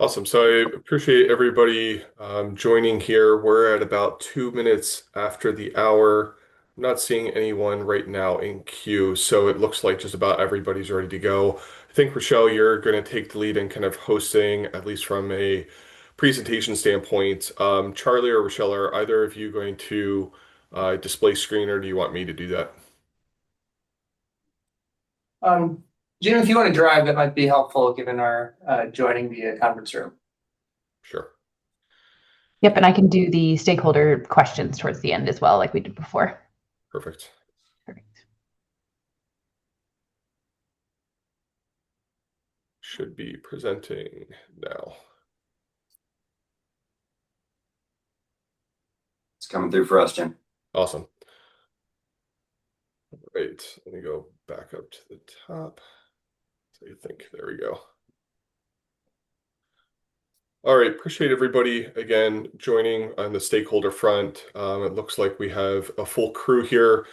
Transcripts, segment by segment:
Awesome. So I appreciate everybody joining here. We're at about 2 minutes after the hour. I'm not seeing anyone right now in queue, so it looks like just about everybody's ready to go. I think, Rochelle, you're going to take the lead in kind of hosting, at least from a presentation standpoint. Charlie or Rochelle, are either of you going to display screen, or do you want me to do that? Um, Jim, if you want to drive, that might be helpful given our joining via conference room. Sure. Yep, and I can do the stakeholder questions towards the end as well, like we did before. Perfect. Perfect. Should be presenting now. It's coming through for us, Jim. Awesome. Right, let me go back up to the top. So you think, there we go. All right, appreciate everybody again joining on the stakeholder front. It looks like we have a full crew here.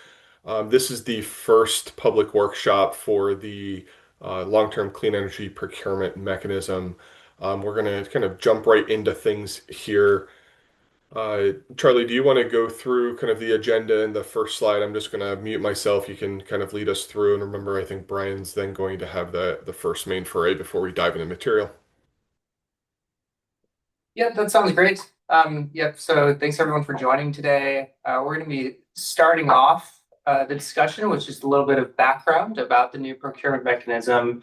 This is the first public workshop for the long-term clean energy procurement mechanism. We're going to kind of jump right into things here. Charlie, do you want to go through kind of the agenda in the first slide? I'm just going to mute myself. You can kind of lead us through. And remember, I think Brian's then going to have the first main foray before we dive into material. Yep, that sounds great. Yep, so thanks everyone for joining today. We're going to be starting off the discussion with just a little bit of background about the new procurement mechanism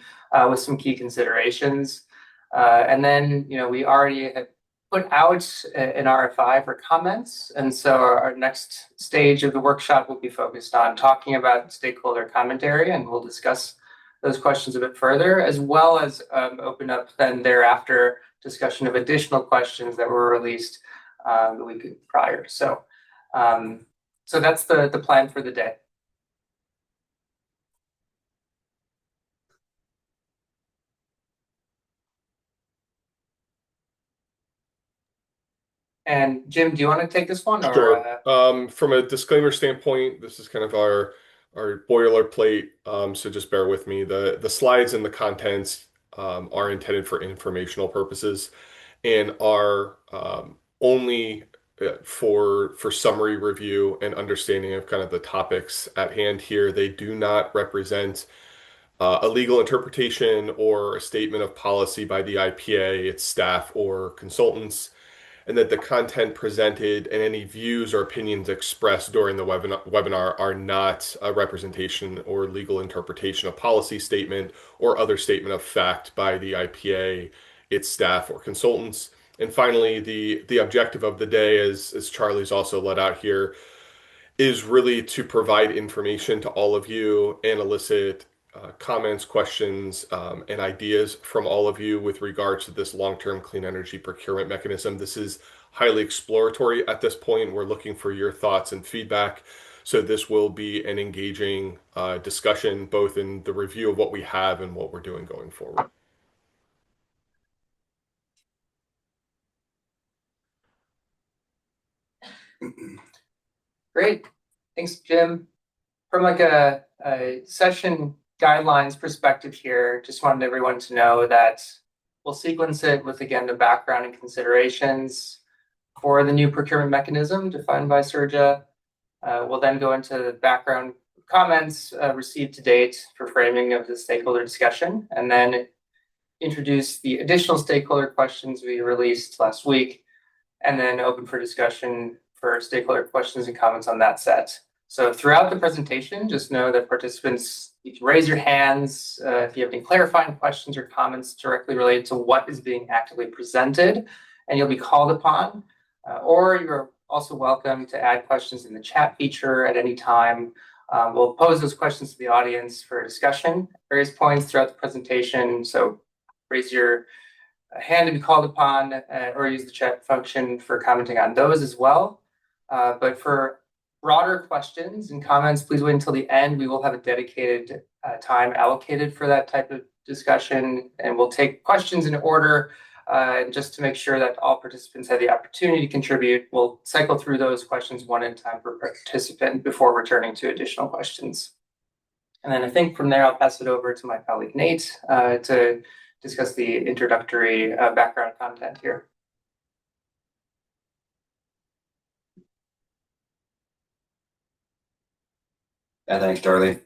with some key considerations. And then, we already have put out an RFI for comments. And so our next stage of the workshop will be focused on talking about stakeholder commentary, and we'll discuss those questions a bit further, as well as open up then thereafter discussion of additional questions that were released the week prior. So that's the plan for the day. And Jim, do you want to take this one? Sure. From a disclaimer standpoint, this is kind of our boilerplate. So just bear with me. The slides and the contents are intended for informational purposes and are only for summary review and understanding of kind of the topics at hand here. They do not represent a legal interpretation or a statement of policy by the IPA, its staff, or consultants, and that the content presented and any views or opinions expressed during the webinar are not a representation or legal interpretation of policy statement or other statement of fact by the IPA, its staff, or consultants. And finally, the objective of the day, as Charlie's also let out here, is really to provide information to all of you and elicit comments, questions, and ideas from all of you with regards to this long-term clean energy procurement mechanism. This is highly exploratory at this point. We're looking for your thoughts and feedback. So this will be an engaging discussion, both in the review of what we have and what we're doing going forward. Great. Thanks, Jim. From like a session guidelines perspective here, just wanted everyone to know that we'll sequence it with, again, the background and considerations for the new procurement mechanism defined by Surja. We'll then go into the background comments received to date for framing of the stakeholder discussion, and then introduce the additional stakeholder questions we released last week, and then open for discussion for stakeholder questions and comments on that set. So throughout the presentation, just know that participants, you can raise your hands if you have any clarifying questions or comments directly related to what is being actively presented, and you'll be called upon. Or you're also welcome to add questions in the chat feature at any time. We'll pose those questions to the audience for discussion at various points throughout the presentation. So raise your hand to be called upon, or use the chat function for commenting on those as well. But for broader questions and comments, please wait until the end. We will have a dedicated time allocated for that type of discussion, and we'll take questions in order. Just to make sure that all participants have the opportunity to contribute, we'll cycle through those questions one at a time per participant before returning to additional questions. And then I think from there, I'll pass it over to my colleague Nate to discuss the introductory background content here. Yeah, thanks, Charlie.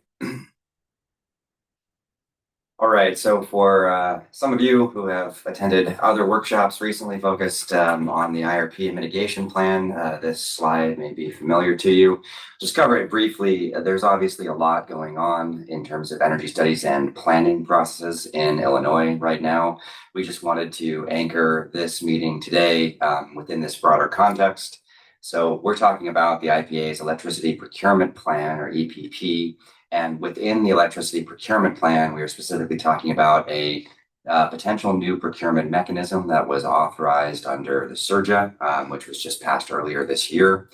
All right, so for some of you who have attended other workshops recently focused on the IRP mitigation plan, this slide may be familiar to you. Just cover it briefly. There's obviously a lot going on in terms of energy studies and planning processes in Illinois right now. We just wanted to anchor this meeting today within this broader context. So we're talking about the IPA's Electricity Procurement Plan, or EPP. And within the electricity procurement plan, we are specifically talking about a potential new procurement mechanism that was authorized under the SERJA, which was just passed earlier this year.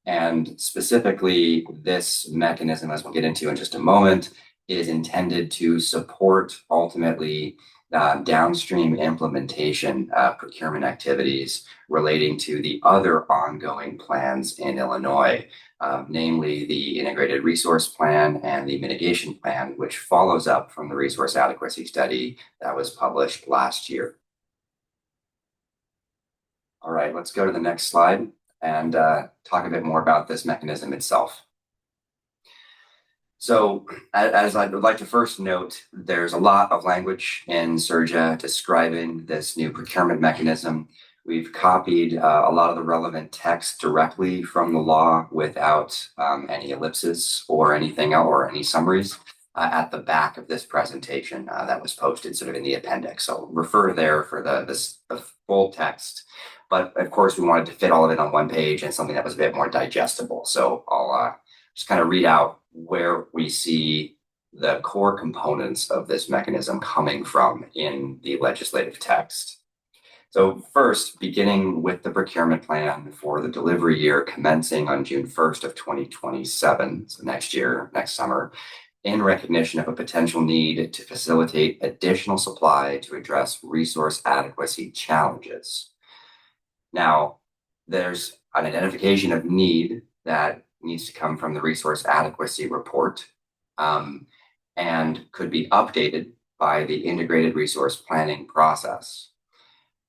And specifically, this mechanism, as we'll get into in just a moment, is intended to support ultimately downstream implementation procurement activities relating to the other ongoing plans in Illinois, namely the Integrated Resource Plan and the Mitigation Plan, which follows up from the Resource Adequacy Study that was published last year. All right, let's go to the next slide and talk a bit more about this mechanism itself. So as I would like to first note, there's a lot of language in SERJA describing this new procurement mechanism. We've copied a lot of the relevant text directly from the law without any ellipses or anything else or any summaries at the back of this presentation that was posted sort of in the appendix. So refer there for the full text. But of course, we wanted to fit all of it on one page and something that was a bit more digestible. So I'll just kind of read out where we see the core components of this mechanism coming from in the legislative text. So first, beginning with the procurement plan for the delivery year commencing on June 1st of 2027, so next year, next summer, in recognition of a potential need to facilitate additional supply to address resource adequacy challenges. Now, there's an identification of need that needs to come from the resource adequacy report and could be updated by the integrated resource planning process.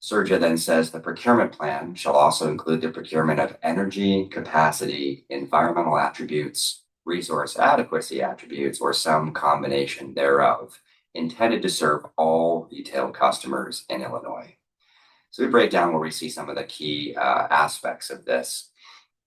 SERJA then says the procurement plan shall also include the procurement of energy, capacity, environmental attributes, resource adequacy attributes, or some combination thereof, intended to serve all retail customers in Illinois. So we break down where we see some of the key aspects of this.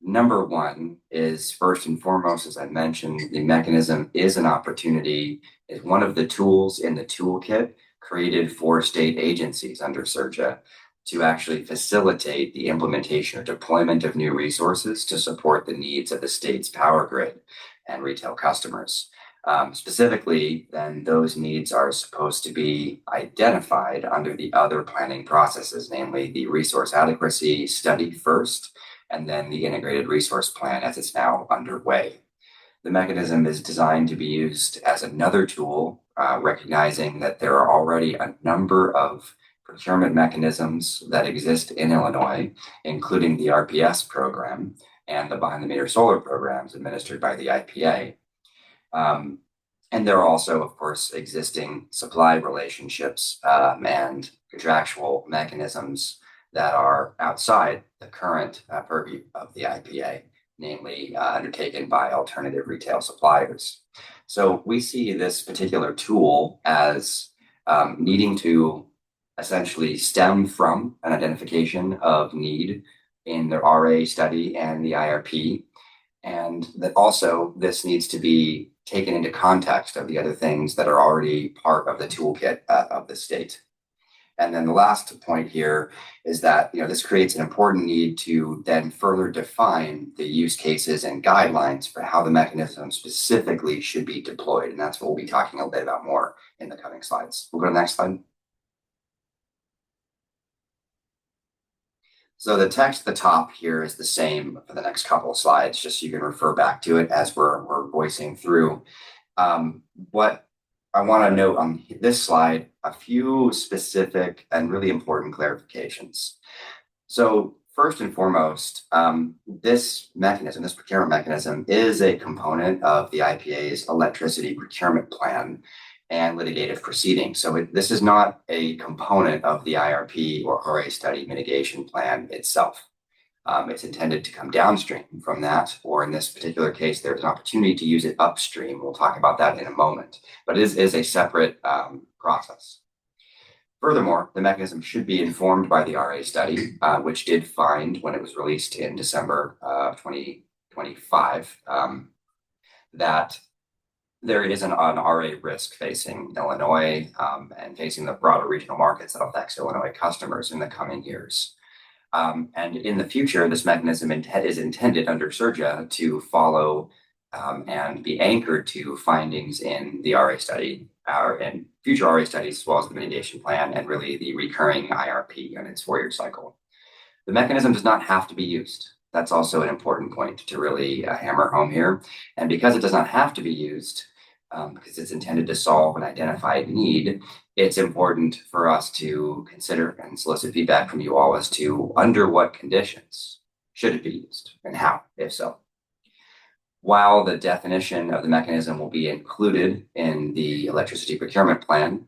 Number one is, first and foremost, as I mentioned, the mechanism is an opportunity, is one of the tools in the toolkit created for state agencies under SERJA to actually facilitate the implementation or deployment of new resources to support the needs of the state's power grid and retail customers. Specifically, then those needs are supposed to be identified under the other planning processes, namely the resource adequacy study first, and then the integrated resource plan as it's now underway. The mechanism is designed to be used as another tool, recognizing that there are already a number of procurement mechanisms that exist in Illinois, including the RPS program and the behind-the-meter solar programs administered by the IPA. And there are also, of course, existing supply relationships and contractual mechanisms that are outside the current purview of the IPA, namely undertaken by alternative retail suppliers. So we see this particular tool as needing to essentially stem from an identification of need in the RA study and the IRP, and that also this needs to be taken into context of the other things that are already part of the toolkit of the state. And then the last point here is that this creates an important need to then further define the use cases and guidelines for how the mechanism specifically should be deployed. And that's what we'll be talking a little bit about more in the coming slides. We'll go to the next slide. So the text at the top here is the same for the next couple of slides, just so you can refer back to it as we're voicing through. What I want to note on this slide, a few specific and really important clarifications. So first and foremost, this mechanism, this procurement mechanism, is a component of the IPA's electricity procurement plan. and litigative proceedings. So this is not a component of the IRP or RA study mitigation plan itself. It's intended to come downstream from that, or in this particular case, there's an opportunity to use it upstream. We'll talk about that in a moment, but it is a separate process. Furthermore, the mechanism should be informed by the RA study, which did find when it was released in December of 2025 that there is an RA risk facing Illinois and facing the broader regional markets that affects Illinois customers in the coming years. And in the future, this mechanism is intended under SURGA to follow and be anchored to findings in the RA study and future RA studies, as well as the mitigation plan and really the recurring IRP and its 4-year cycle. The mechanism does not have to be used. That's also an important point to really hammer home here. And because it does not have to be used, because it's intended to solve an identified need, it's important for us to consider and solicit feedback from you all as to under what conditions should it be used and how, if so. While the definition of the mechanism will be included in the electricity procurement plan,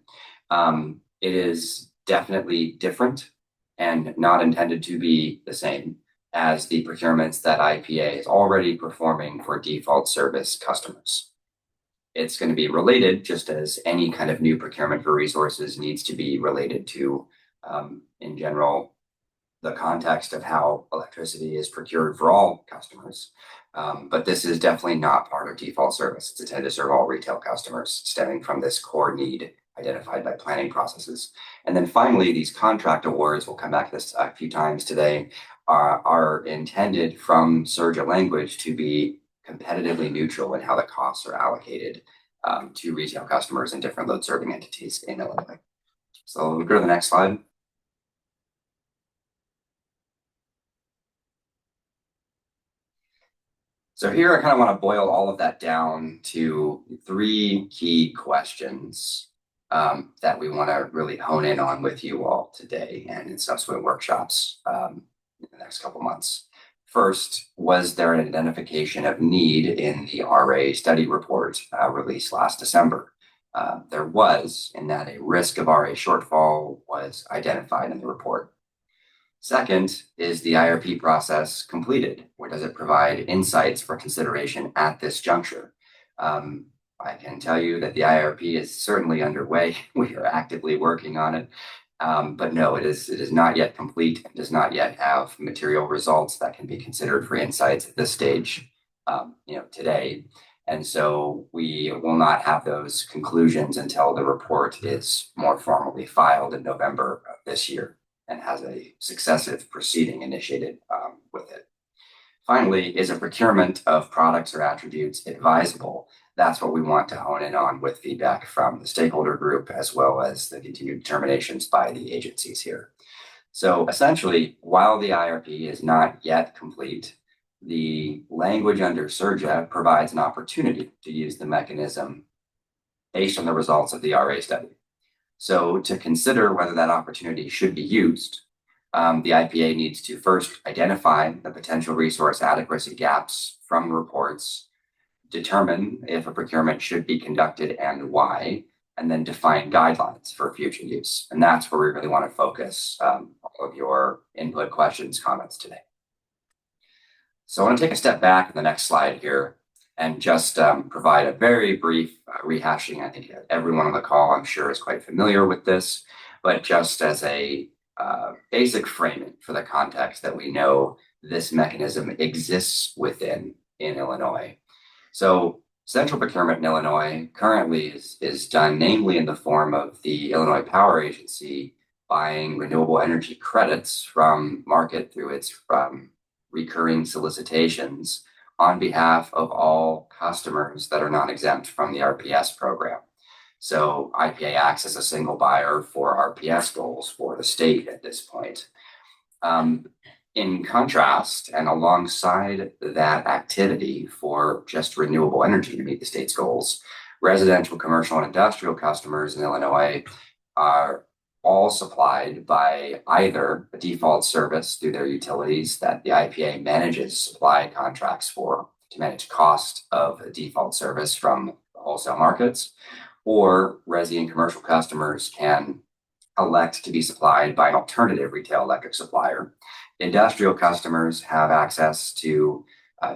it is definitely different and not intended to be the same as the procurements that IPA is already performing for default service customers. It's going to be related, just as any kind of new procurement for resources needs to be related to, in general, the context of how electricity is procured for all customers. But this is definitely not part of default service. It's intended to serve all retail customers stemming from this core need identified by planning processes. And then finally, these contract awards, we'll come back to this a few times today, are intended from SURGA language to be competitively neutral in how the costs are allocated to retail customers and different load serving entities in Illinois. So we'll go to the next slide. So here I kind of want to boil all of that down to 3 key questions that we want to really hone in on with you all today and in subsequent workshops in the next couple months. First, was there an identification of need in the RA study report released last December? There was, in that a risk of RA shortfall was identified in the report. Second, is the IRP process completed, or does it provide insights for consideration at this juncture? I can tell you that the IRP is certainly underway. We are actively working on it. But no, it is not yet complete and does not yet have material results that can be considered for insights at this stage, today. And so we will not have those conclusions until the report is more formally filed in November of this year and has a successive proceeding initiated with it. Finally, is a procurement of products or attributes advisable? That's what we want to hone in on with feedback from the stakeholder group, as well as the continued determinations by the agencies here. So essentially, while the IRP is not yet complete, the language under SURGA provides an opportunity to use the mechanism based on the results of the RA study. So to consider whether that opportunity should be used, the IPA needs to first identify the potential resource adequacy gaps from reports, determine if a procurement should be conducted and why, and then define guidelines for future use. And that's where we really want to focus all of your input, questions, comments today. So I want to take a step back in the next slide here and just provide a very brief rehashing. I think everyone on the call, I'm sure, is quite familiar with this, but just as a basic framing for the context that we know this mechanism exists within in Illinois. So central procurement in Illinois currently is done namely in the form of the Illinois Power Agency buying renewable energy credits from market through its recurring solicitations on behalf of all customers that are non-exempt from the RPS program. So IPA acts as a single buyer for RPS goals for the state at this point. In contrast, and alongside that activity for just renewable energy to meet the state's goals, residential, commercial, and industrial customers in Illinois are all supplied by either a default service through their utilities that the IPA manages supply contracts for to manage cost of a default service from the wholesale markets, or resi and commercial customers can elect to be supplied by an alternative retail electric supplier. Industrial customers have access to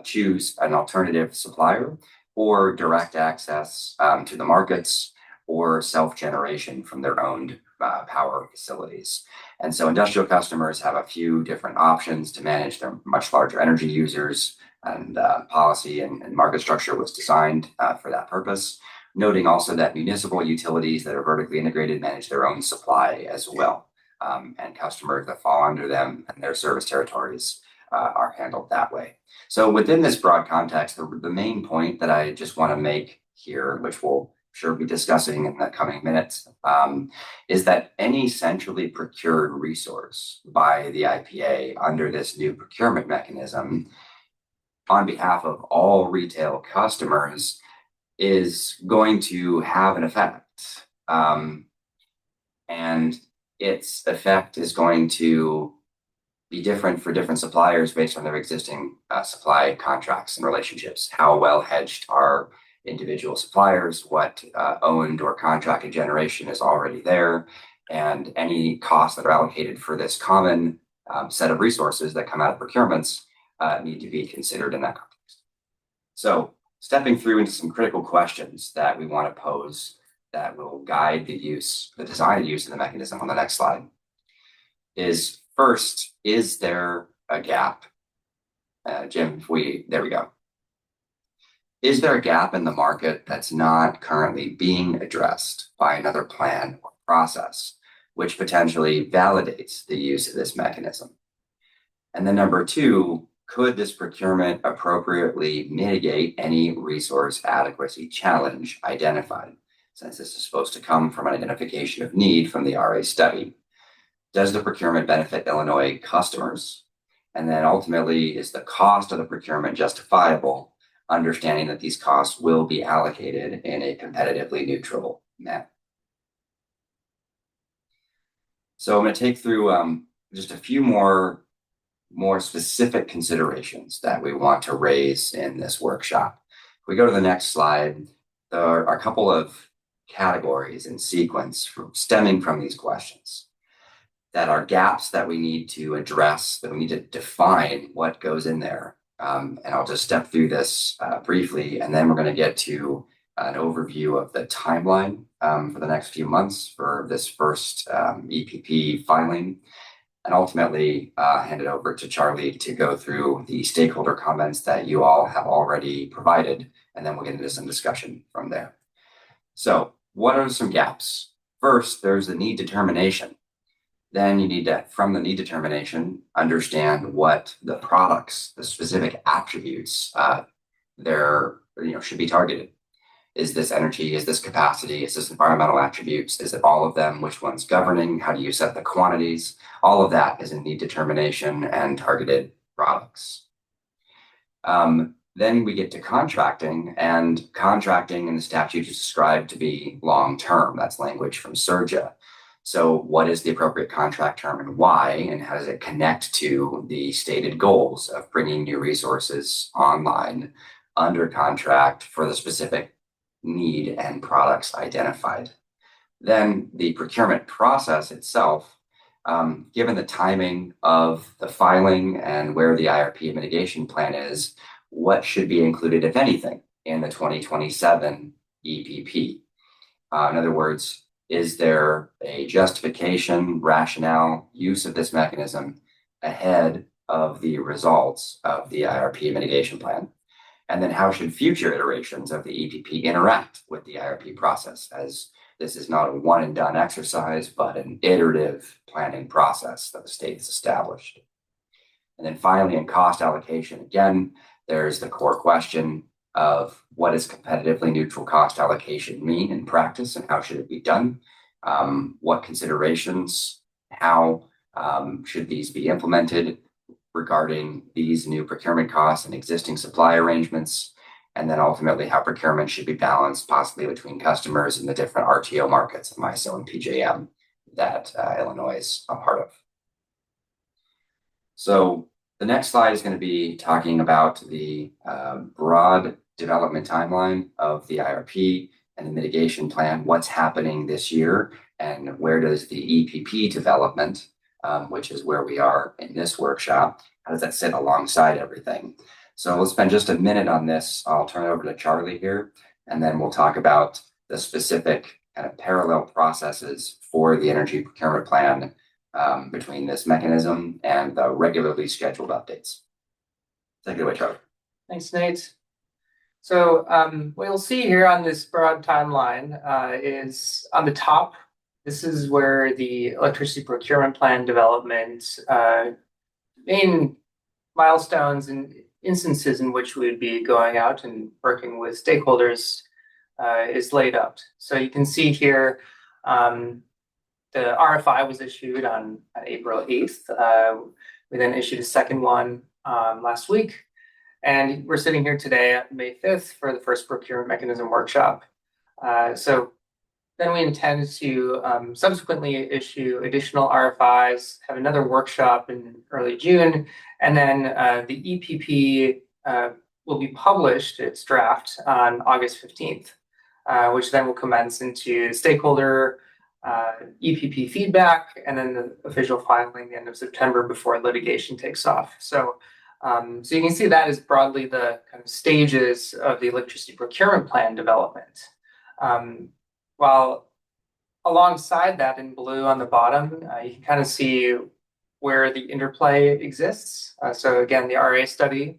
choose an alternative supplier or direct access to the markets or self-generation from their own power facilities. And so industrial customers have a few different options to manage their much larger energy users, and policy and market structure was designed for that purpose. Noting also that municipal utilities that are vertically integrated manage their own supply as well. And customers that fall under them and their service territories are handled that way. So within this broad context, the main point that I just want to make here, which we'll sure be discussing in the coming minutes, is that any centrally procured resource by the IPA under this new procurement mechanism on behalf of all retail customers is going to have an effect. And its effect is going to be different for different suppliers based on their existing supply contracts and relationships. How well hedged are individual suppliers, what owned or contracted generation is already there, and any costs that are allocated for this common set of resources that come out of procurements need to be considered in that context. So stepping through into some critical questions that we want to pose that will guide the design and use of the mechanism on the next slide is first, is there a gap? Jim, there we go. Is there a gap in the market that's not currently being addressed by another plan or process, which potentially validates the use of this mechanism? And then number two, could this procurement appropriately mitigate any resource adequacy challenge identified, since this is supposed to come from an identification of need from the RA study? Does the procurement benefit Illinois customers? And then ultimately, is the cost of the procurement justifiable, understanding that these costs will be allocated in a competitively neutral manner? So I'm going to take through just a few more specific considerations that we want to raise in this workshop. If we go to the next slide, there are a couple of categories in sequence stemming from these questions that are gaps that we need to address, that we need to define what goes in there. And I'll just step through this briefly, and then we're going to get to an overview of the timeline for the next few months for this first EPP filing, and ultimately hand it over to Charlie to go through the stakeholder comments that you all have already provided, and then we'll get into some discussion from there. So what are some gaps? First, there's the need determination. Then you need to, from the need determination, understand what the products, the specific attributes should be targeted. Is this energy? Is this capacity? Is this environmental attributes? Is it all of them? Which one's governing? How do you set the quantities? All of that is in need determination and targeted products. Then we get to contracting, and contracting in the statute is described to be long-term. That's language from SURJA. So what is the appropriate contract term and why, and how does it connect to the stated goals of bringing new resources online under contract for the specific need and products identified? Then the procurement process itself, given the timing of the filing and where the IRP mitigation plan is, what should be included, if anything, in the 2027 EPP? In other words, is there a justification, rationale, use of this mechanism ahead of the results of the IRP mitigation plan? And then how should future iterations of the EPP interact with the IRP process, as this is not a one and done exercise, but an iterative planning process that the state has established? And then finally, in cost allocation, again, there's the core question of what does competitively neutral cost allocation mean in practice and how should it be done? What considerations, how should these be implemented regarding these new procurement costs and existing supply arrangements? And then ultimately how procurement should be balanced possibly between customers in the different RTO markets of MISO and PJM that Illinois is a part of. So the next slide is going to be talking about the broad development timeline of the IRP and the mitigation plan, what's happening this year, and where does the EPP development, which is where we are in this workshop, how does that sit alongside everything? So we'll spend just a minute on this. I'll turn it over to Charlie here, and then we'll talk about the specific kind of parallel processes for the energy procurement plan between this mechanism and the regularly scheduled updates. Take it away, Charlie. Thanks, Nate. So what you'll see here on this broad timeline is on the top, this is where the electricity procurement plan development main milestones and instances in which we would be going out and working with stakeholders is laid out. So you can see here the RFI was issued on April 8th. We then issued a second one last week. And we're sitting here today at May 5th for the first procurement mechanism workshop. So then we intend to subsequently issue additional RFIs, have another workshop in early June, and then the EPP will be published, its draft, on August 15th, which then will commence into stakeholder EPP feedback, and then the official filing the end of September before litigation takes off. So you can see that is broadly the kind of stages of the electricity procurement plan development. While alongside that in blue on the bottom, you can kind of see where the interplay exists. So again, the RA study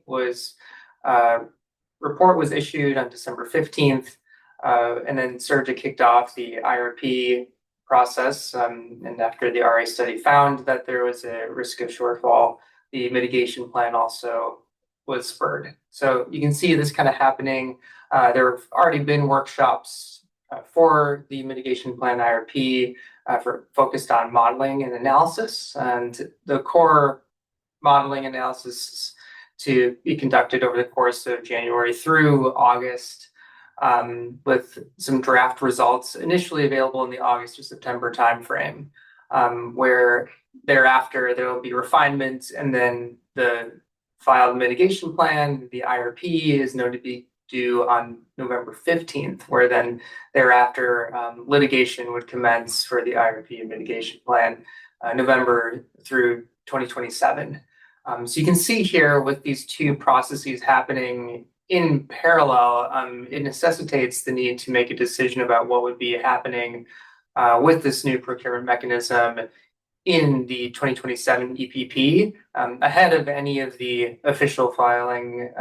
report was issued on December 15th, and then SERJA kicked off the IRP process. And after the RA study found that there was a risk of shortfall, the mitigation plan also was spurred. So you can see this kind of happening. There have already been workshops for the mitigation plan IRP focused on modeling and analysis, and the core modeling analysis to be conducted over the course of January through August, with some draft results initially available in the August or September timeframe, where thereafter there will be refinements, and then the filed mitigation plan, the IRP, is known to be due on November 15th, where then thereafter litigation would commence for the IRP and mitigation plan November through 2027. So you can see here with these two processes happening in parallel, it necessitates the need to make a decision about what would be happening with this new procurement mechanism in the 2027 EPP ahead of any of the official filing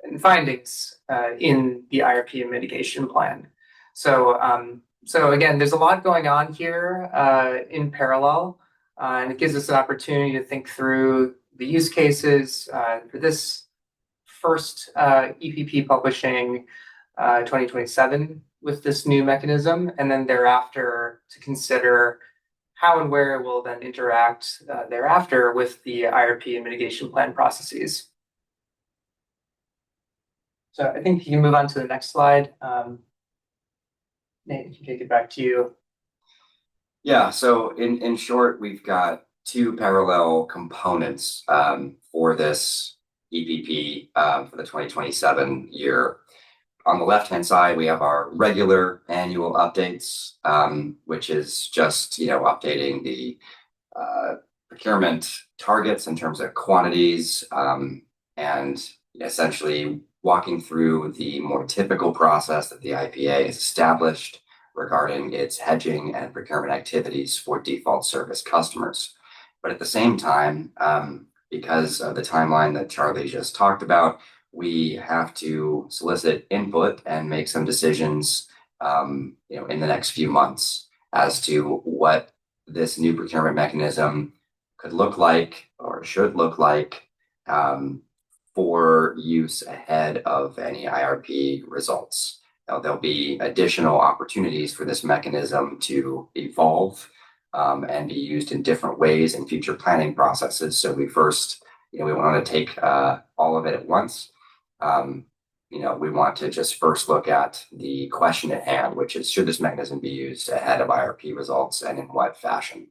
and findings in the IRP and mitigation plan. So again, there's a lot going on here in parallel, and it gives us an opportunity to think through the use cases for this first EPP publishing 2027 with this new mechanism, and then thereafter to consider how and where it will then interact thereafter with the IRP and mitigation plan processes. So I think you can move on to the next slide. Nate, you can take it back to you. Yeah, so in short, we've got two parallel components for this EPP for the 2027 year. On the left-hand side, we have our regular annual updates, which is just updating the procurement targets in terms of quantities, and essentially walking through the more typical process that the IPA has established regarding its hedging and procurement activities for default service customers. But at the same time, because of the timeline that Charlie just talked about, we have to solicit input and make some decisions in the next few months as to what this new procurement mechanism could look like or should look like for use ahead of any IRP results. Now, there'll be additional opportunities for this mechanism to evolve and be used in different ways in future planning processes. So we first, we want to take all of it at once. We want to just first look at the question at hand, which is, should this mechanism be used ahead of IRP results, and in what fashion?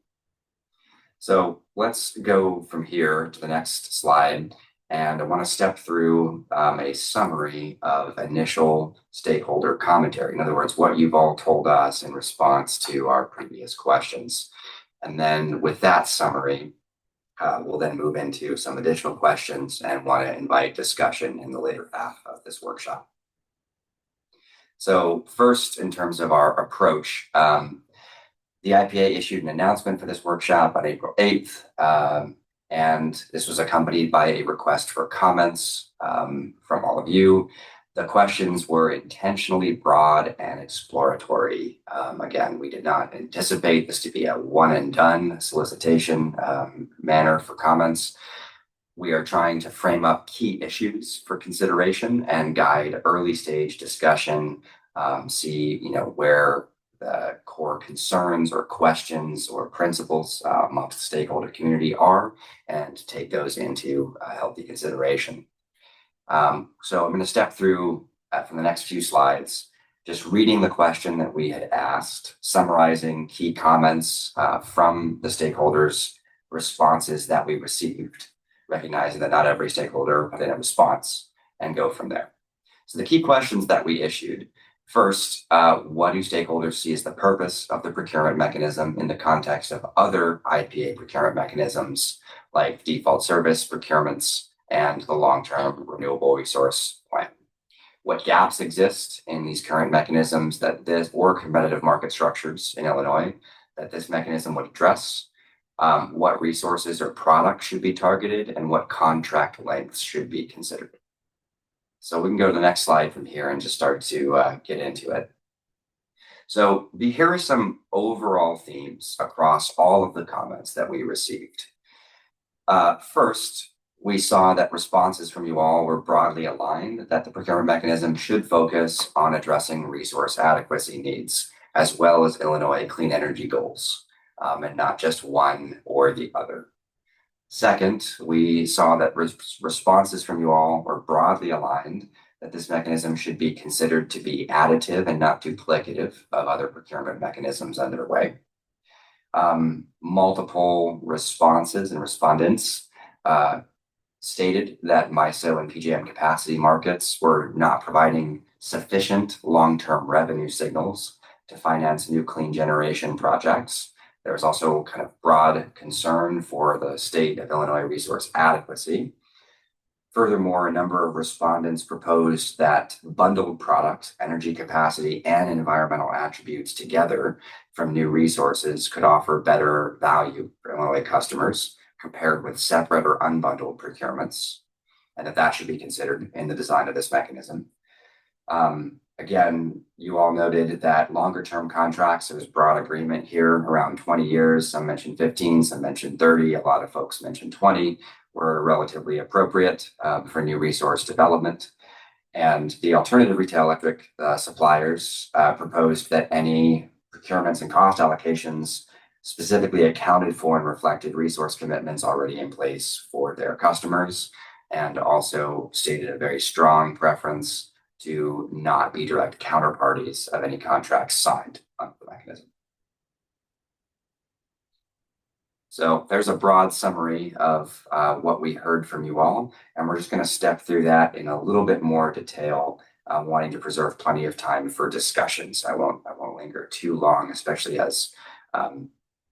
So let's go from here to the next slide And I want to step through a summary of initial stakeholder commentary. In other words, what you've all told us in response to our previous questions. And then with that summary, we'll then move into some additional questions and want to invite discussion in the later half of this workshop. So first, in terms of our approach, the IPA issued an announcement for this workshop on April 8th, and this was accompanied by a request for comments from all of you. The questions were intentionally broad and exploratory. Again, we did not anticipate this to be a one and done solicitation manner for comments. We are trying to frame up key issues for consideration and guide early stage discussion, see where the core concerns or questions or principles amongst the stakeholder community are, and take those into healthy consideration. So I'm going to step through from the next few slides, just reading the question that we had asked, summarizing key comments from the stakeholders' responses that we received, recognizing that not every stakeholder put in a response, and go from there. So the key questions that we issued: first, what do stakeholders see as the purpose of the procurement mechanism in the context of other IPA procurement mechanisms like default service procurements and the long-term renewable resource plan? What gaps exist in these current mechanisms or competitive market structures in Illinois that this mechanism would address? What resources or products should be targeted, and what contract lengths should be considered? So we can go to the next slide from here and just start to get into it. So here are some overall themes across all of the comments that we received. First, we saw that responses from you all were broadly aligned that the procurement mechanism should focus on addressing resource adequacy needs, as well as Illinois clean energy goals, and not just one or the other. Second, we saw that responses from you all were broadly aligned that this mechanism should be considered to be additive and not duplicative of other procurement mechanisms underway. Multiple responses and respondents stated that MISO and PJM capacity markets were not providing sufficient long-term revenue signals to finance new clean generation projects. There was also kind of broad concern for the state of Illinois resource adequacy. Furthermore, a number of respondents proposed that bundled products, energy capacity, and environmental attributes together from new resources could offer better value for Illinois customers compared with separate or unbundled procurements, and that should be considered in the design of this mechanism. Again, you all noted that longer term contracts, there was broad agreement here around 20 years. Some mentioned 15, some mentioned 30. A lot of folks mentioned 20 were relatively appropriate for new resource development. And the alternative retail electric suppliers proposed that any procurements and cost allocations specifically accounted for and reflected resource commitments already in place for their customers, and also stated a very strong preference to not be direct counterparties of any contracts signed under the mechanism. So there's a broad summary of what we heard from you all, and we're just going to step through that in a little bit more detail, wanting to preserve plenty of time for discussions. I won't linger too long, especially as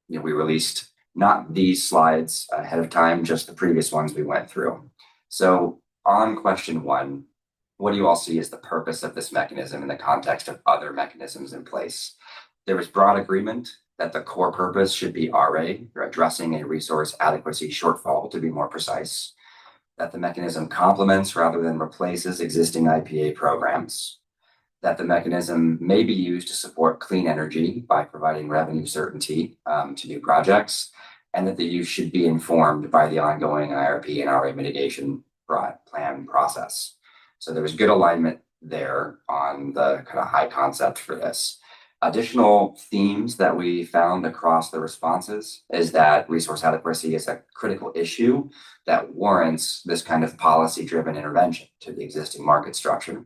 we released not these slides ahead of time, just the previous ones we went through. So on question one, what do you all see as the purpose of this mechanism in the context of other mechanisms in place? There was broad agreement that the core purpose should be RA, or addressing a resource adequacy shortfall, to be more precise, that the mechanism complements rather than replaces existing IPA programs, that the mechanism may be used to support clean energy by providing revenue certainty to new projects, and that the use should be informed by the ongoing IRP and RA mitigation plan process. So there was good alignment there on the kind of high concept for this. Additional themes that we found across the responses is that resource adequacy is a critical issue that warrants this kind of policy-driven intervention to the existing market structure.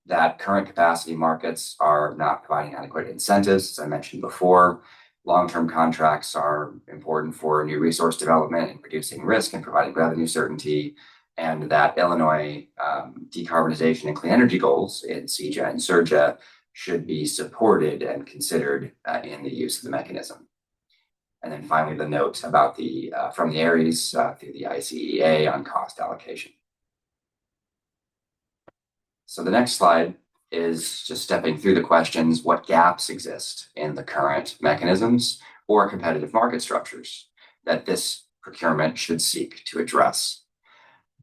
That current capacity markets are not providing adequate incentives, as I mentioned before. Long-term contracts are important for new resource development and reducing risk and providing revenue certainty. and that Illinois decarbonization and clean energy goals in CEJA and SERJA should be supported and considered in the use of the mechanism. And then finally, the note about the from the ARES through the ICEA on cost allocation. So the next slide is just stepping through the questions: what gaps exist in the current mechanisms or competitive market structures that this procurement should seek to address?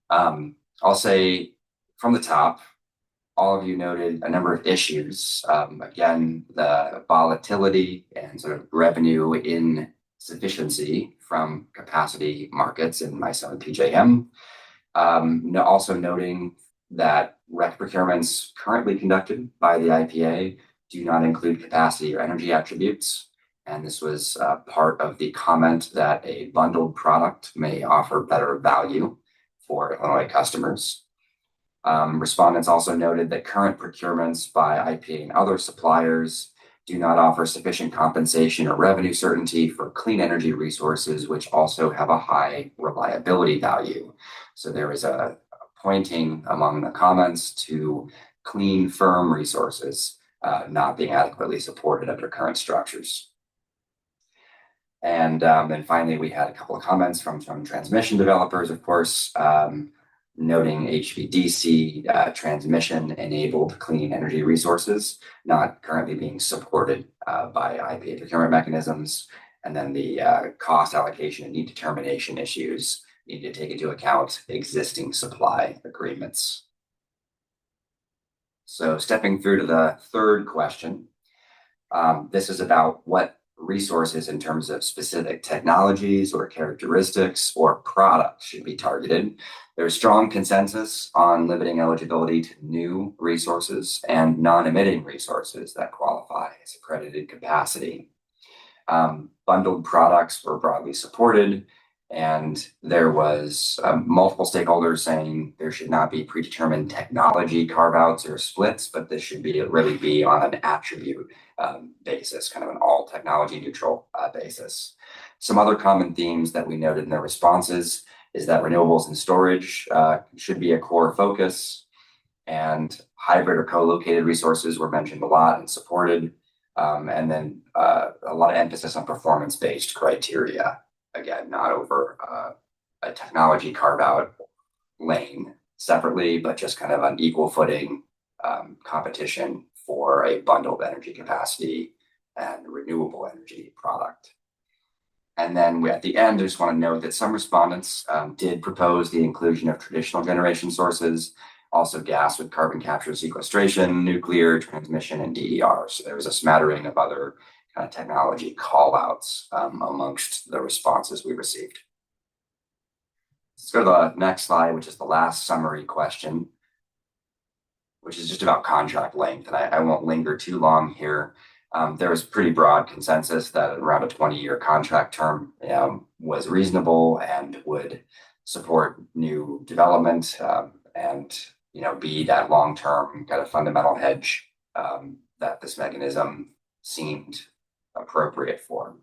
I'll say from the top, all of you noted a number of issues. Again, the volatility and sort of revenue insufficiency from capacity markets in MISO and PJM. Also noting that REC procurements currently conducted by the IPA do not include capacity or energy attributes. And this was part of the comment that a bundled product may offer better value for Illinois customers. Respondents also noted that current procurements by IPA and other suppliers do not offer sufficient compensation or revenue certainty for clean energy resources, which also have a high reliability value. So there is a pointing among the comments to clean, firm resources not being adequately supported under current structures. And then finally, we had a couple of comments from transmission developers, of course, noting HVDC transmission-enabled clean energy resources not currently being supported by IPA procurement mechanisms, and then the cost allocation and need determination issues need to take into account existing supply agreements. So stepping through to the third question, this is about what resources in terms of specific technologies or characteristics or products should be targeted. There's strong consensus on limiting eligibility to new resources and non-emitting resources that qualify as accredited capacity. Bundled products were broadly supported, and there was multiple stakeholders saying there should not be predetermined technology carve-outs or splits, but this should really be on an attribute basis, kind of an all technology neutral basis. Some other common themes that we noted in the responses is that renewables and storage should be a core focus, and hybrid or co-located resources were mentioned a lot and supported, and then a lot of emphasis on performance-based criteria. Again, not over a technology carve-out lane separately, but just kind of an equal footing competition for a bundled energy capacity and renewable energy product. And then at the end, I just want to note that some respondents did propose the inclusion of traditional generation sources, also gas with carbon capture sequestration, nuclear, transmission, and DER. So there was a smattering of other kind of technology call-outs amongst the responses we received. Let's go to the next slide, which is the last summary question, which is just about contract length. And I won't linger too long here. There was pretty broad consensus that around a 20-year contract term was reasonable and would support new development and be that long-term kind of fundamental hedge that this mechanism seemed appropriate for.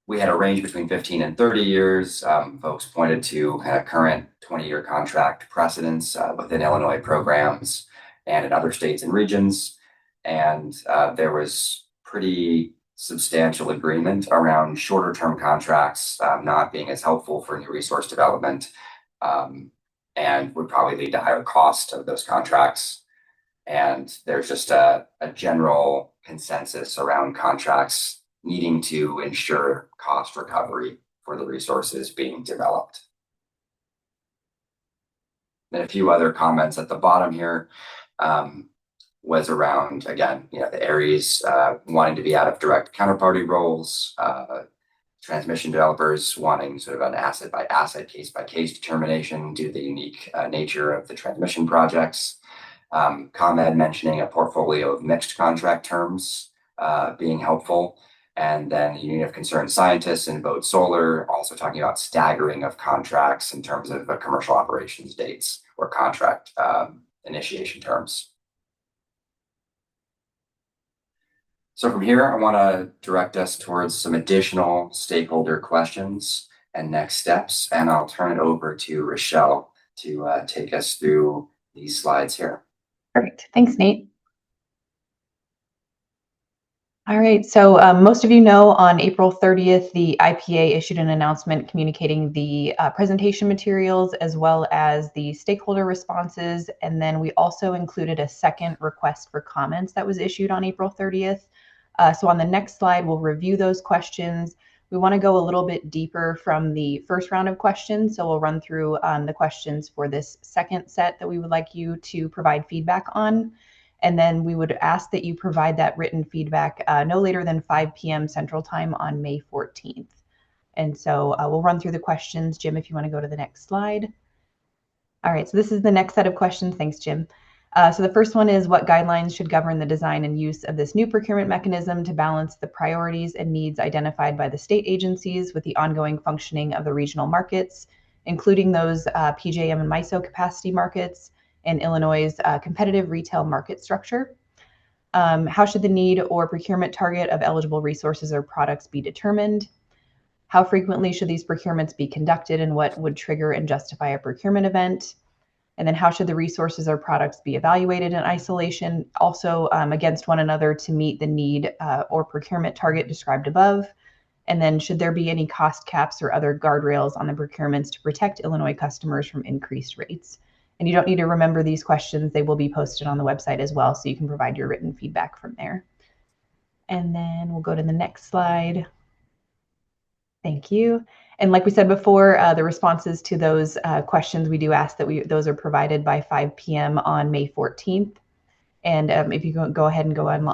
We had a range between 15 and 30 years. Folks pointed to kind of current 20-year contract precedents within Illinois programs and in other states and regions. And there was pretty substantial agreement around shorter term contracts not being as helpful for new resource development and would probably lead to higher cost of those contracts. And there's just a general consensus around contracts needing to ensure cost recovery for the resources being developed. And a few other comments at the bottom here was around, again, the ARES wanting to be out of direct counterparty roles, transmission developers wanting sort of an asset by asset, case by case determination due to the unique nature of the transmission projects. ComEd mentioning a portfolio of mixed contract terms being helpful. And then the Union of Concerned Scientists and Vote Solar also talking about staggering of contracts in terms of commercial operations dates or contract initiation terms. So from here, I want to direct us towards some additional stakeholder questions and next steps. And I'll turn it over to Rochelle to take us through these slides here. Perfect. Thanks, Nate. All right, so most of you know on April 30th, the IPA issued an announcement communicating the presentation materials as well as the stakeholder responses. And then we also included a second request for comments that was issued on April 30th. So on the next slide, we'll review those questions. We want to go a little bit deeper from the first round of questions. So we'll run through the questions for this second set that we would like you to provide feedback on. And then we would ask that you provide that written feedback no later than 5 p.m. Central Time on May 14th. And so we'll run through the questions. Jim, if you want to go to the next slide. All right, so this is the next set of questions. Thanks, Jim. So the first one is, what guidelines should govern the design and use of this new procurement mechanism to balance the priorities and needs identified by the state agencies with the ongoing functioning of the regional markets, including those PJM and MISO capacity markets, and Illinois' competitive retail market structure? How should the need or procurement target of eligible resources or products be determined? How frequently should these procurements be conducted, and what would trigger and justify a procurement event? And then how should the resources or products be evaluated in isolation, also against one another to meet the need or procurement target described above? And then should there be any cost caps or other guardrails on the procurements to protect Illinois customers from increased rates? And you don't need to remember these questions. They will be posted on the website as well, so you can provide your written feedback from there. And then we'll go to the next slide. Thank you. And like we said before, the responses to those questions, we do ask that those are provided by 5 p.m. on May 14th. And if you go ahead and go on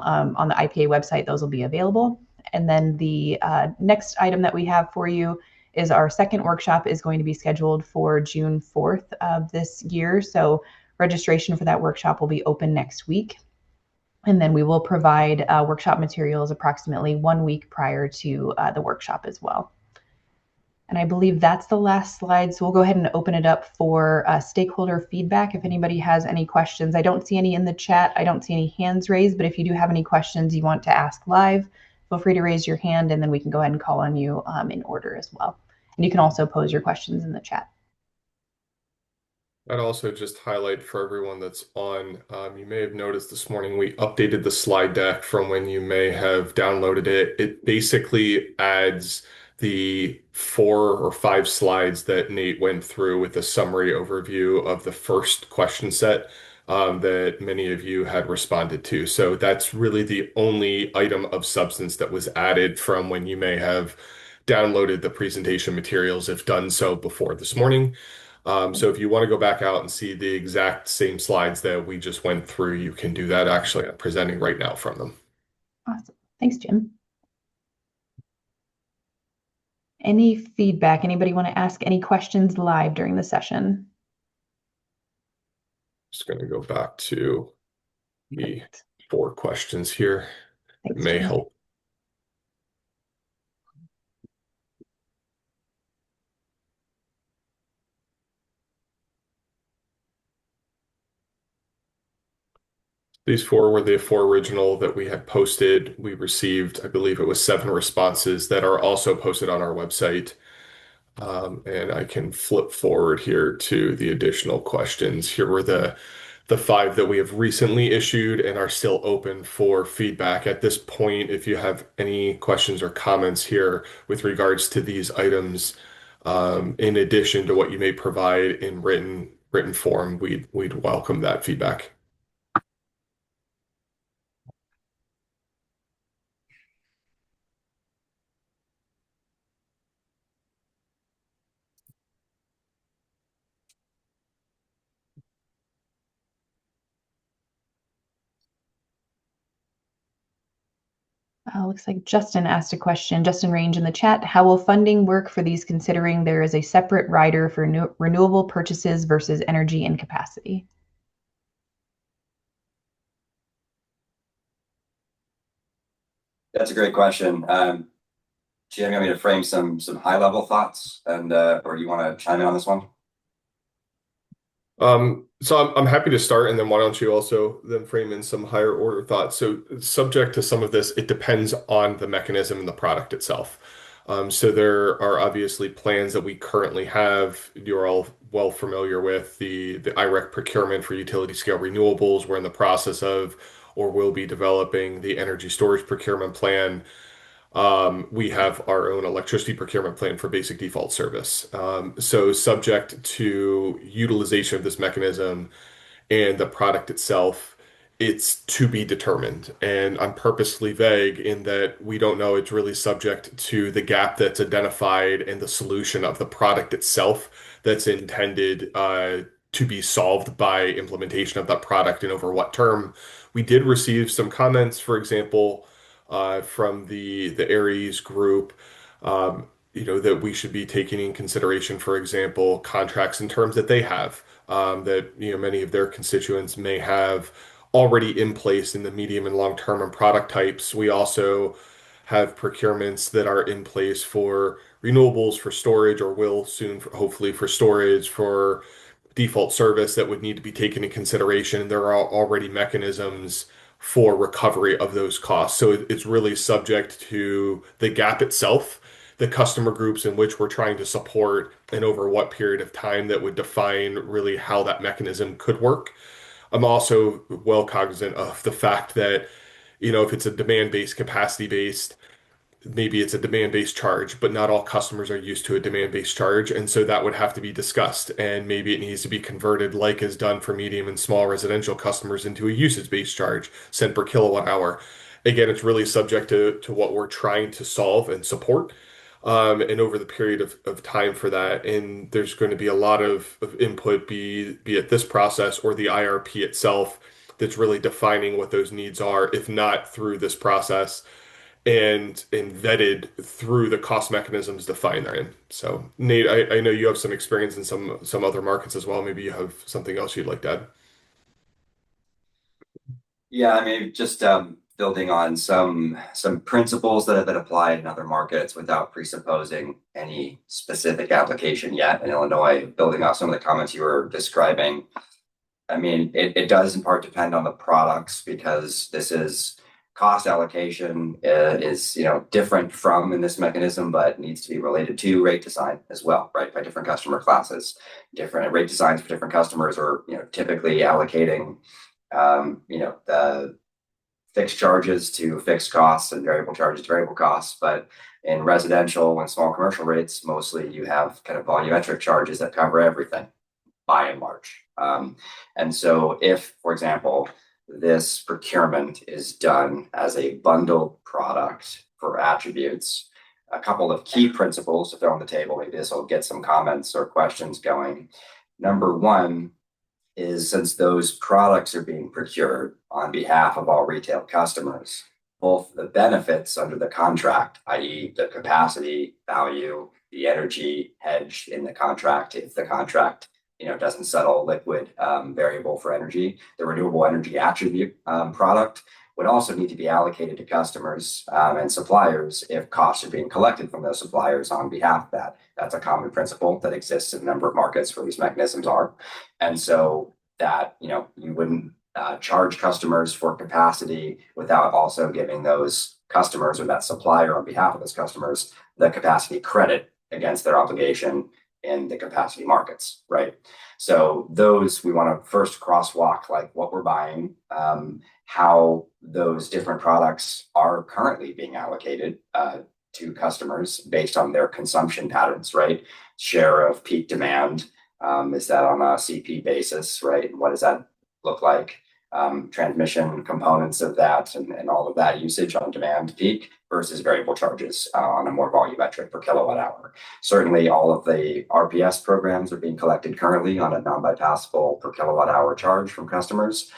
the IPA website, those will be available. And then the next item that we have for you is our second workshop is going to be scheduled for June 4th of this year. So registration for that workshop will be open next week. And then we will provide workshop materials approximately 1 week prior to the workshop as well. And I believe that's the last slide. So we'll go ahead and open it up for stakeholder feedback. If anybody has any questions, I don't see any in the chat. I don't see any hands raised, but if you do have any questions you want to ask live, feel free to raise your hand and then we can go ahead and call on you in order as well. And you can also pose your questions in the chat. I'd also just highlight for everyone that's on, you may have noticed this morning we updated the slide deck from when you may have downloaded it. It basically adds the 4 or 5 slides that Nate went through with a summary overview of the first question set that many of you had responded to. So that's really the only item of substance that was added from when you may have downloaded the presentation materials, if done so before this morning. So if you want to go back out and see the exact same slides that we just went through, you can do that. Actually, I'm presenting right now from them. Awesome. Thanks, Jim. Any feedback? Anybody want to ask any questions live during the session? Just going to go back to the 4 questions here. It Thanks, may Jim. help. These 4 were the 4 original that we had posted. We received, I believe it was 7 responses that are also posted on our website. And I can flip forward here to the additional questions. Here were the 5 that we have recently issued and are still open for feedback. At this point, if you have any questions or comments here with regards to these items, in addition to what you may provide in written form, we'd welcome that feedback. Looks like Justin asked a question. Justin Range in the chat. How will funding work for these, considering there is a separate rider for renewable purchases versus energy and capacity? That's a great question. Jim, you want me to frame some high level thoughts, and or you want to chime in on this one? So I'm happy to start, and then why don't you also then frame in some higher order thoughts. So subject to some of this, it depends on the mechanism and the product itself. So there are obviously plans that we currently have. You're all well familiar with the IREC procurement for utility scale renewables. We're in the process of or will be developing the energy storage procurement plan. We have our own electricity procurement plan for basic default service. So subject to utilization of this mechanism and the product itself, it's to be determined. And I'm purposely vague in that we don't know. It's really subject to the gap that's identified and the solution of the product itself that's intended to be solved by implementation of that product and over what term. We did receive some comments, for example, from the Aries group. That we should be taking in consideration, for example, contracts and terms that they have that many of their constituents may have already in place in the medium and long term and product types. We also have procurements that are in place for renewables, for storage, or will soon, hopefully, for storage, for default service that would need to be taken into consideration. There are already mechanisms for recovery of those costs. So it's really subject to the gap itself, the customer groups in which we're trying to support, and over what period of time that would define really how that mechanism could work. I'm also well cognizant of the fact that, if it's a demand-based, capacity-based, maybe it's a demand-based charge, but not all customers are used to a demand-based charge. And so that would have to be discussed. And maybe it needs to be converted, like is done for medium and small residential customers, into a usage-based charge, cent per kilowatt hour. Again, it's really subject to what we're trying to solve and support. And over the period of time for that. And there's going to be a lot of input, be it this process or the IRP itself, that's really defining what those needs are, if not through this process and vetted through the cost mechanisms defined therein. So, Nate, I know you have some experience in some other markets as well. Maybe you have something else you'd like to add. Yeah, I mean, just building on some principles that have been applied in other markets without presupposing any specific application yet in Illinois, building off some of the comments you were describing. I mean, it does in part depend on the products because this is cost allocation is different from in this mechanism, but needs to be related to rate design as well, right? By different customer classes, different rate designs for different customers, or typically allocating the fixed charges to fixed costs and variable charges to variable costs. But in residential and small commercial rates, mostly you have kind of volumetric charges that cover everything by and large. And so if, for example, this procurement is done as a bundled product for attributes, a couple of key principles to throw on the table, maybe this will get some comments or questions going. Number one is, since those products are being procured on behalf of all retail customers, both the benefits under the contract, i.e. the capacity value, the energy hedge in the contract, if the contract doesn't settle liquid variable for energy, the renewable energy attribute product would also need to be allocated to customers and suppliers if costs are being collected from those suppliers on behalf of that. That's a common principle that exists in a number of markets where these mechanisms are. And so that, you wouldn't charge customers for capacity without also giving those customers or that supplier on behalf of those customers the capacity credit against their obligation in the capacity markets, right? So those we want to first crosswalk like what we're buying, how those different products are currently being allocated to customers based on their consumption patterns, right? Share of peak demand, is that on a CP basis, right? What does that look like? Transmission components of that and all of that usage on demand peak versus variable charges on a more volumetric per kilowatt hour. Certainly all of the RPS programs are being collected currently on a non-bypassable per kilowatt hour charge from customers.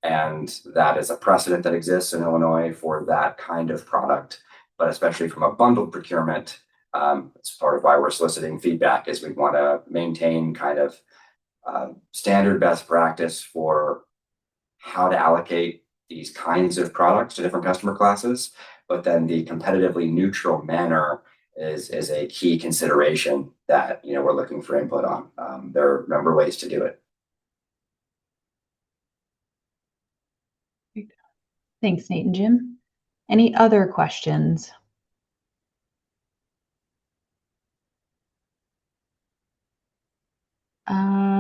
And that is a precedent that exists in Illinois for that kind of product, but especially from a bundled procurement, it's part of why we're soliciting feedback is we want to maintain kind of standard best practice for how to allocate these kinds of products to different customer classes, but then the competitively neutral manner is a key consideration that we're looking for input on. There are a number of ways to do it. Thanks, Nate and Jim. Any other questions?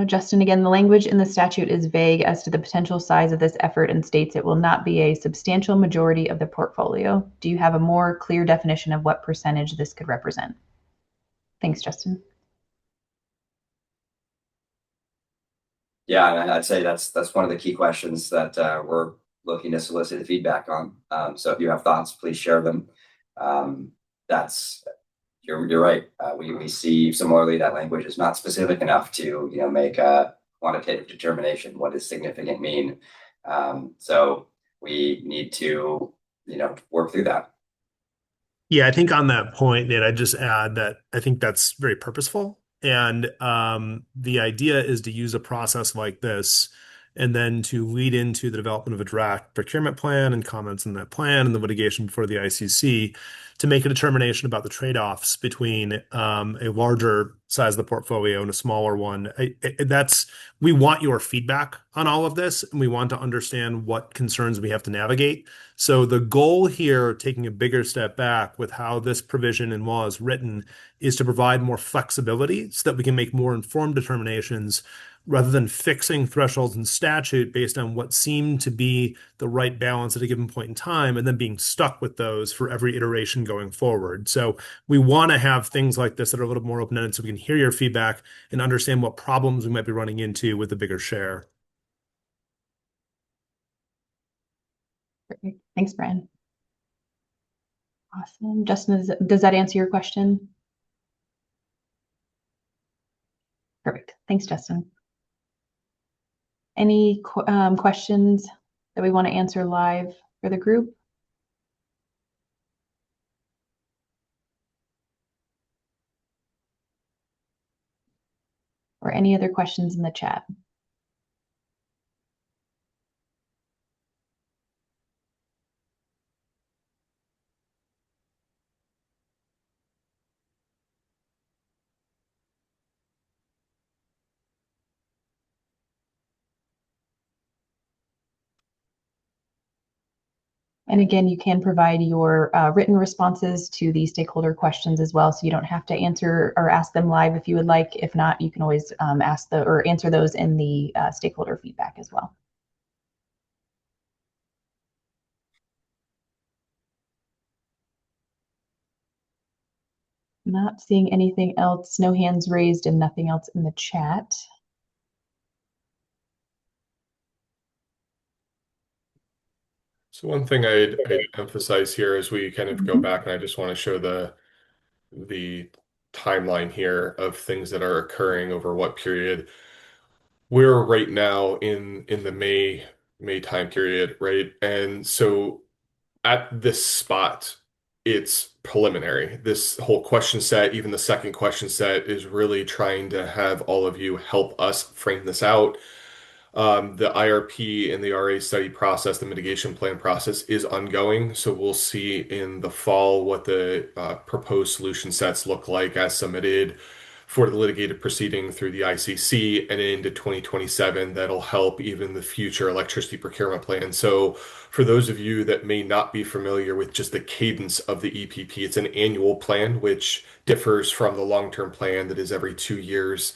Justin, again, the language in the statute is vague as to the potential size of this effort and states it will not be a substantial majority of the portfolio. Do you have a more clear definition of what percentage this could represent? Thanks, Justin. Yeah, and I'd say that's one of the key questions that we're looking to solicit feedback on. So if you have thoughts, please share them. That's you're right. We see similarly that language is not specific enough to make a quantitative determination. What does significant mean? So we need to work through that. Yeah, I think on that point, Nate, I'd just add that I think that's very purposeful. And the idea is to use a process like this and then to lead into the development of a draft procurement plan and comments in that plan and the litigation before the ICC to make a determination about the trade-offs between a larger size of the portfolio and a smaller one. We want your feedback on all of this, and we want to understand what concerns we have to navigate. So the goal here, taking a bigger step back with how this provision in law is written, is to provide more flexibility so that we can make more informed determinations rather than fixing thresholds in statute based on what seemed to be the right balance at a given point in time and then being stuck with those for every iteration going forward. So we want to have things like this that are a little more open-ended so we can hear your feedback and understand what problems we might be running into with a bigger share. Perfect. Thanks, Brian. Awesome. Justin, does that answer your question? Perfect. Thanks, Justin. Any questions that we want to answer live for the group? Or any other questions in the chat? And again, you can provide your written responses to the stakeholder questions as well, so you don't have to answer or ask them live if you would like. If not, you can always answer those in the stakeholder feedback as well. Not seeing anything else, no hands raised and nothing else in the chat. So one thing I'd emphasize here as we kind of go back, and I just want to show the timeline here of things that are occurring over what period. We're right now in the May time period, right? And so at this spot, it's preliminary. This whole question set, even the second question set, is really trying to have all of you help us frame this out. The IRP and the RA study process, the mitigation plan process is ongoing. So we'll see in the fall what the proposed solution sets look like as submitted for the litigated proceeding through the ICC and into 2027. That'll help even the future electricity procurement plan. So for those of you that may not be familiar with just the cadence of the EPP, it's an annual plan, which differs from the long-term plan that is every 2 years.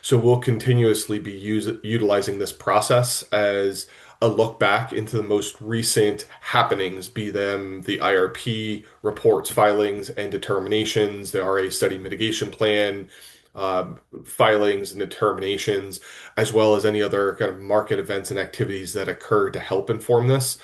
So we'll continuously be utilizing this process as a look back into the most recent happenings, be them the IRP reports, filings, and determinations, the RA study mitigation plan, filings and determinations, as well as any other kind of market events and activities that occur to help inform this.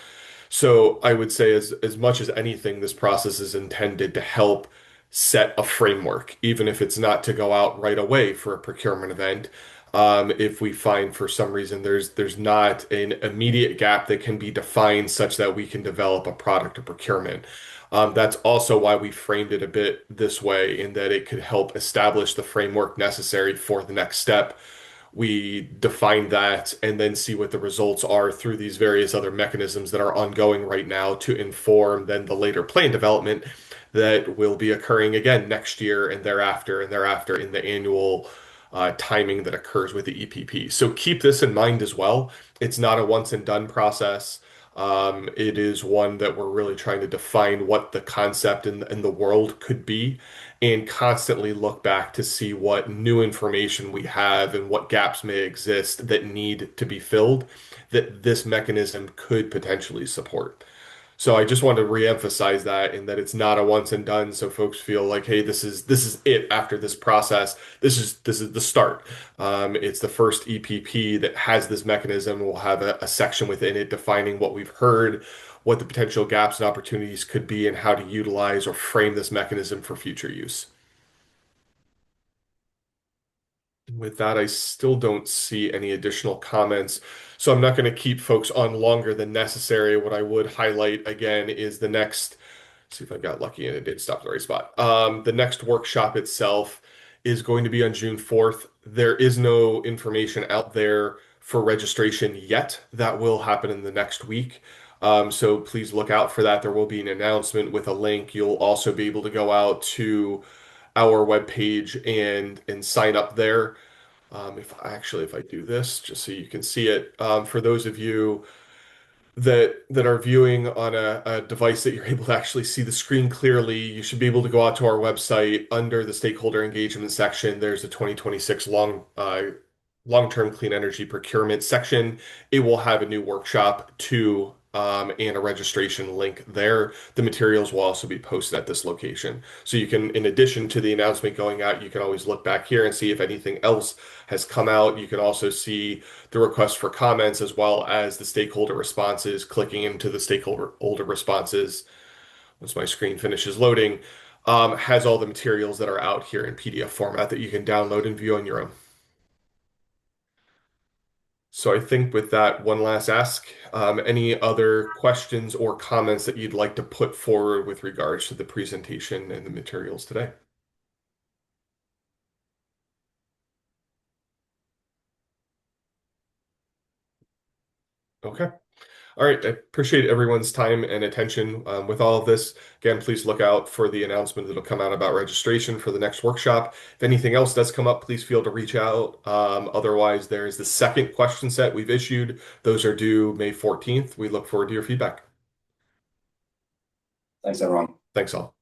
So I would say as much as anything, this process is intended to help set a framework, even if it's not to go out right away for a procurement event. If we find for some reason there's not an immediate gap that can be defined such that we can develop a product or procurement. That's also why we framed it a bit this way, in that it could help establish the framework necessary for the next step. We define that and then see what the results are through these various other mechanisms that are ongoing right now to inform then the later plan development that will be occurring again next year and thereafter in the annual timing that occurs with the EPP. So keep this in mind as well. It's not a once and done process. It is one that we're really trying to define what the concept in the world could be and constantly look back to see what new information we have and what gaps may exist that need to be filled that this mechanism could potentially support. So I just want to reemphasize that in that it's not a once and done, so folks feel like, hey, this is it after this process. This is the start. It's the first EPP that has this mechanism. We'll have a section within it defining what we've heard, what the potential gaps and opportunities could be, and how to utilize or frame this mechanism for future use. With that, I still don't see any additional comments. So I'm not going to keep folks on longer than necessary. What I would highlight again is the next, see if I got lucky and it did stop at the right spot. The next workshop itself is going to be on June 4th. There is no information out there for registration yet. That will happen in the next week. So please look out for that. There will be an announcement with a link. You'll also be able to go out to our webpage and sign up there. If I do this, just so you can see it, for those of you that are viewing on a device that you're able to actually see the screen clearly, you should be able to go out to our website under the stakeholder engagement section. There's a 2026 long-term clean energy procurement section. It will have a new workshop too, and a registration link there. The materials will also be posted at this location. So you can, in addition to the announcement going out, you can always look back here and see if anything else has come out. You can also see the request for comments as well as the stakeholder responses. Clicking into the stakeholder responses, once my screen finishes loading, has all the materials that are out here in PDF format that you can download and view on your own. So I think with that, one last ask, any other questions or comments that you'd like to put forward with regards to the presentation and the materials today? Okay. All right. I appreciate everyone's time and attention with all of this. Again, please look out for the announcement that'll come out about registration for the next workshop. If anything else does come up, please feel to reach out. Otherwise, there is the second question set we've issued. Those are due May 14th. We look forward to your feedback. Thanks, everyone. Thanks all.